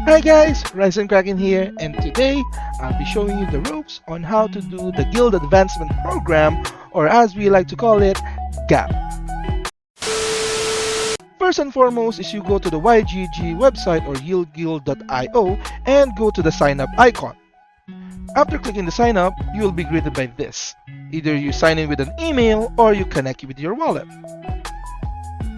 Hi guys, Rise and Kraken here, and today I'll be showing you the ropes on how to do the Guild Advancement Program, or as we like to call it, GAP. First and foremost is you go to the YGG website or yieldguild.io and go to the sign up icon. After clicking the sign up, you will be greeted by this. Either you sign in with an email or you connect with your wallet.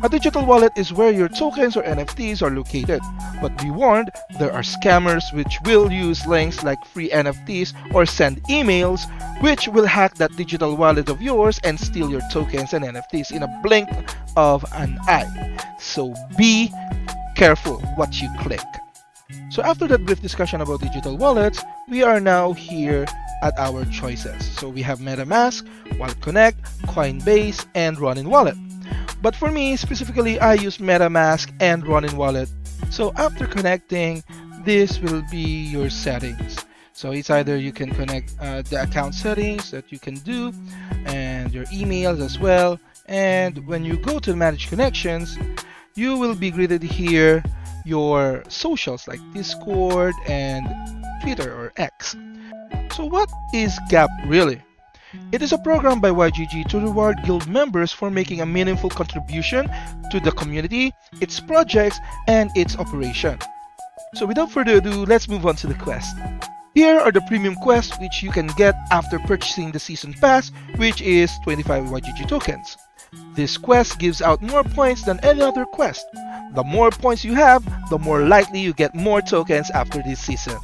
A digital wallet is where your tokens or NFTs are located, but be warned, there are scammers which will use links like free NFTs or send emails which will hack that digital wallet of yours and steal your tokens and NFTs in a blink of an eye. So be careful what you click. So after that brief discussion about digital wallets, we are now here at our choices. So we have MetaMask, Wallet Connect, Coinbase, and Ronin Wallet. But for me, specifically, I use MetaMask and Ronin Wallet. So after connecting, this will be your settings. So it's either you can connect the account settings that you can do and your emails as well. And when you go to manage connections, you will be greeted here your socials like Discord and Twitter or X. So what is GAP really? It is a program by YGG to reward guild members for making a meaningful contribution to the community, its projects, and its operation. So without further ado, let's move on to the quest. Here are the premium quests which you can get after purchasing the season pass, which is 25 YGG tokens. This quest gives out more points than any other quest. The more points you have, the more likely you get more tokens after this season.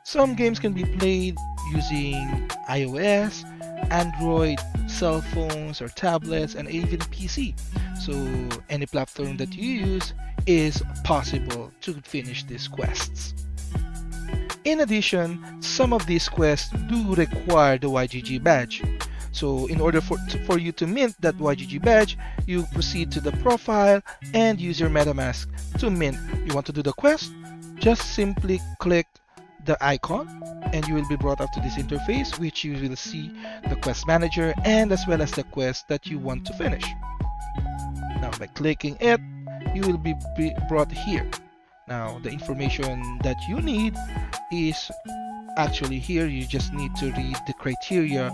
Some games can be played using iOS, Android, cell phones or tablets, and even PC. So any platform that you use is possible to finish these quests. In addition, some of these quests do require the YGG badge. So in order for you to mint that YGG badge, you proceed to the profile and use your MetaMask to mint. You want to do the quest? Just simply click the icon and you will be brought up to this interface, which you will see the quest manager and as well as the quest that you want to finish. Now by clicking it, you will be brought here. Now the information that you need is actually here. You just need to read the criteria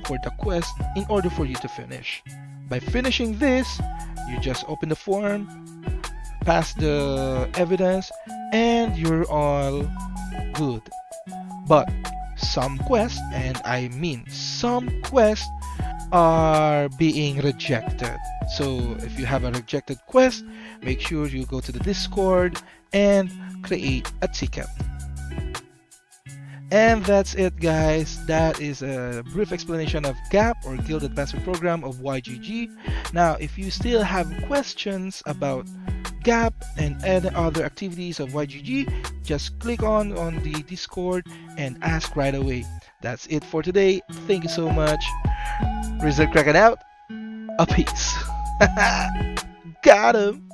for the quest in order for you to finish. By finishing this, you just open the form, pass the evidence, and you're all good. But some quests, and I mean some quests, are being rejected. So if you have a rejected quest, make sure you go to the Discord and create a ticket. And that's it, guys. That is a brief explanation of GAP or Guild Advancement Program of YGG. Now if you still have questions about GAP and any other activities of YGG, just click on the Discord and ask right away. That's it for today. Thank you so much. Rise and Kraken out. A peace. Got him.